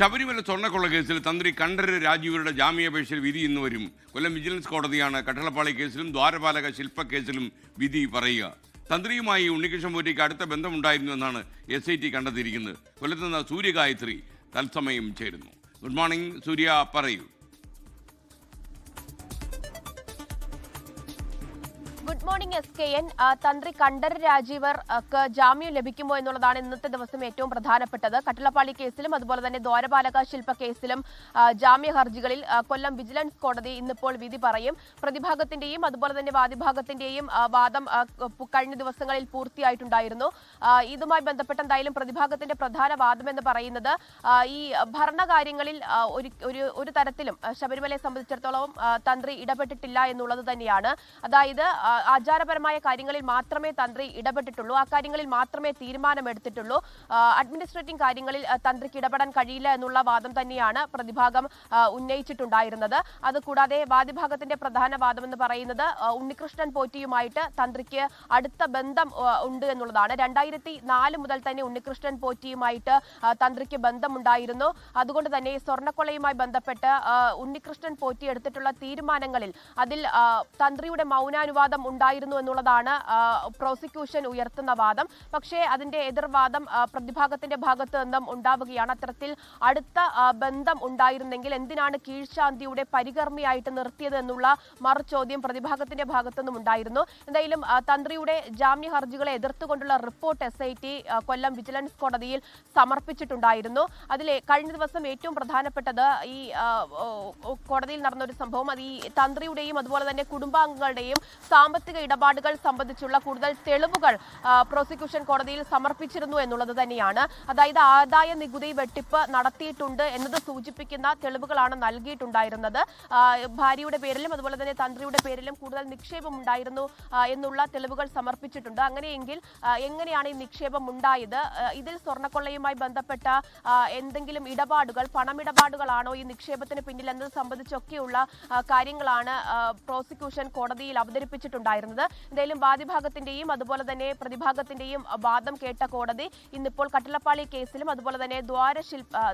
ശബരിമല സ്വർണ്ണക്കൊള്ള കേസിൽ തന്ത്രി കണ്ഠരര് രാജീവരുടെ ജാമ്യാപേക്ഷയിൽ വിധി ഇന്ന് വരും. കൊല്ലം വിജിലൻസ് കോടതിയാണ് കട്ടളപ്പാളി കേസിലും ദ്വാരപാലക ശില്പ കേസിലും വിധി പറയുക. തന്ത്രിയുമായി ഉണ്ണികൃഷ്ണൻ പോറ്റിക്ക് അടുത്ത ബന്ധമുണ്ടായിരുന്നു എന്നാണ് SIT കണ്ടെത്തിയിരിക്കുന്നത്. കൊല്ലത്ത് നിന്ന് സൂര്യഗായത്രി തത്സമയം ചേരുന്നു. ഗുഡ് മോർണിംഗ് സൂര്യ, പറയൂ. Good morning SKN. തന്ത്രി കണ്ഠരര് രാജീവർക്ക് ജാമ്യം ലഭിക്കുമോ എന്നുള്ളതാണ് ഇന്നത്തെ ദിവസം ഏറ്റവും പ്രധാനപ്പെട്ടത്. കട്ടളപ്പാളി കേസിലും അതുപോലെ തന്നെ ദ്വാരപാലക ശില്പ കേസിലും ജാമ്യ ഹർജികളിൽ കൊല്ലം വിജിലൻസ് കോടതി ഇന്നിപ്പോൾ വിധി പറയും. പ്രതിഭാഗത്തിന്റെയും അതുപോലെ തന്നെ വാദിഭാഗത്തിന്റെയും വാദം കഴിഞ്ഞ ദിവസങ്ങളിൽ പൂർത്തിയായിട്ടുണ്ടായിരുന്നു. ഇതുമായി ബന്ധപ്പെട്ട എന്തായാലും പ്രതിഭാഗത്തിന്റെ പ്രധാന വാദം എന്ന് പറയുന്നത് ഈ ഭരണകാര്യങ്ങളിൽ ഒരു തരത്തിലും ശബരിമലയെ സംബന്ധിച്ചിടത്തോളം തന്ത്രി ഇടപെട്ടിട്ടില്ല എന്നുള്ളത് തന്നെയാണ്. അതായത് ആചാരപരമായ കാര്യങ്ങളിൽ മാത്രമേ തന്ത്രി ഇടപെട്ടിട്ടുള്ളൂ, ആ കാര്യങ്ങളിൽ മാത്രമേ തീരുമാനമെടുത്തിട്ടുള്ളൂ. അഡ്മിനിസ്ട്രേറ്റീവ് കാര്യങ്ങളിൽ തന്ത്രിക്ക് ഇടപെടാൻ കഴിയില്ല എന്നുള്ള വാദം തന്നെയാണ് പ്രതിഭാഗം ഉന്നയിച്ചിട്ടുണ്ടായിരുന്നത്. അതുകൂടാതെ വാദിഭാഗത്തിന്റെ പ്രധാന വാദം എന്ന് പറയുന്നത് ഉണ്ണികൃഷ്ണൻ പോറ്റിയുമായിട്ട് തന്ത്രിക്ക് അടുത്ത ബന്ധം ഉണ്ട് എന്നുള്ളതാണ്. 2004 മുതൽ തന്നെ ഉണ്ണികൃഷ്ണൻ പോറ്റിയുമായിട്ട് തന്ത്രിക്ക് ബന്ധമുണ്ടായിരുന്നു. അതുകൊണ്ട് തന്നെ സ്വർണ്ണക്കൊള്ളയുമായി ബന്ധപ്പെട്ട് ഉണ്ണികൃഷ്ണൻ പോറ്റി എടുത്തിട്ടുള്ള തീരുമാനങ്ങളിൽ അതിൽ തന്ത്രിയുടെ മൗനാനുവാദം ഉണ്ടായിരുന്നു എന്നുള്ളതാണ് പ്രോസിക്യൂഷൻ ഉയർത്തുന്ന വാദം. പക്ഷേ അതിന്റെ എതിർവാദം പ്രതിഭാഗത്തിന്റെ ഭാഗത്ത് നിന്നും ഉണ്ടാവുകയാണ്. അത്തരത്തിൽ അടുത്ത ബന്ധം ഉണ്ടായിരുന്നെങ്കിൽ എന്തിനാണ് കീഴ്ശാന്തിയുടെ പരികർമ്മിയായിട്ട് നിർത്തിയത് എന്നുള്ള മറുചോദ്യം പ്രതിഭാഗത്തിന്റെ ഭാഗത്തു നിന്നും ഉണ്ടായിരുന്നു. എന്തായാലും തന്ത്രിയുടെ ജാമ്യ ഹർജികളെ എതിർത്തുകൊണ്ടുള്ള റിപ്പോർട്ട് SIT കൊല്ലം വിജിലൻസ് കോടതിയിൽ സമർപ്പിച്ചിട്ടുണ്ടായിരുന്നു. അതിൽ കഴിഞ്ഞ ദിവസം ഏറ്റവും പ്രധാനപ്പെട്ടത് ഈ കോടതിയിൽ നടന്നൊരു സംഭവം, അത് ഈ തന്ത്രിയുടെയും അതുപോലെ തന്നെ കുടുംബാംഗങ്ങളുടെയും സാമ്പത്തിക ഇടപാടുകൾ സംബന്ധിച്ചുള്ള കൂടുതൽ തെളിവുകൾ പ്രോസിക്യൂഷൻ കോടതിയിൽ സമർപ്പിച്ചിരുന്നു എന്നുള്ളത് തന്നെയാണ്. അതായത് ആദായ നികുതി വെട്ടിപ്പ് നടത്തിയിട്ടുണ്ട് എന്നത് സൂചിപ്പിക്കുന്ന തെളിവുകളാണ് നൽകിയിട്ടുണ്ടായിരുന്നത്. ഭാര്യയുടെ പേരിലും അതുപോലെ തന്നെ തന്ത്രിയുടെ പേരിലും കൂടുതൽ നിക്ഷേപം ഉണ്ടായിരുന്നു എന്നുള്ള തെളിവുകൾ സമർപ്പിച്ചിട്ടുണ്ട്. അങ്ങനെയെങ്കിൽ എങ്ങനെയാണ് ഈ നിക്ഷേപം ഉണ്ടായത്? ഇതിൽ സ്വർണ്ണക്കൊള്ളയുമായി ബന്ധപ്പെട്ട എന്തെങ്കിലും ഇടപാടുകൾ, പണമിടപാടുകളാണോ ഈ നിക്ഷേപത്തിന് പിന്നിൽ എന്നത് സംബന്ധിച്ചൊക്കെയുള്ള കാര്യങ്ങളാണ് പ്രോസിക്യൂഷൻ കോടതിയിൽ അവതരിപ്പിച്ചിട്ടുണ്ടായിരുന്നത്. എന്തായാലും വാദിഭാഗത്തിന്റെയും അതുപോലെ തന്നെ പ്രതിഭാഗത്തിന്റെയും വാദം കേട്ട കോടതി ഇന്നിപ്പോൾ കട്ടളപ്പാളി കേസിലും അതുപോലെ തന്നെ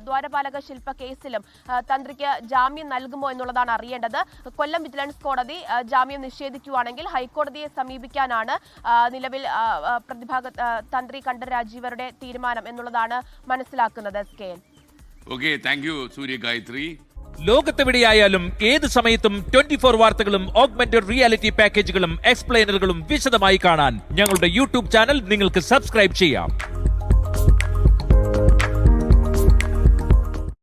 ദ്വാരപാലക ശില്പ കേസിലും തന്ത്രിക്ക് ജാമ്യം നൽകുമോ എന്നുള്ളതാണ് അറിയേണ്ടത്. കൊല്ലം വിജിലൻസ് കോടതി ജാമ്യം നിഷേധിക്കുകയാണെങ്കിൽ ഹൈക്കോടതിയെ സമീപിക്കാനാണ് നിലവിൽ തന്ത്രി കണ്ഠരര് രാജീവരുടെ തീരുമാനം എന്നുള്ളതാണ് മനസ്സിലാക്കുന്നത്. SKN. Okay, thank you Suryagayathri. ലോകത്തെവിടെയായാലും ഏത് സമയത്തും 24 വാർത്തകളും ഓഗ്മെന്റഡ് റിയാലിറ്റി പാക്കേജുകളും എക്സ്പ്ലെയിനറുകളും വിശദമായി കാണാൻ ഞങ്ങളുടെ YouTube ചാനൽ നിങ്ങൾക്ക് സബ്സ്ക്രൈബ് ചെയ്യാം.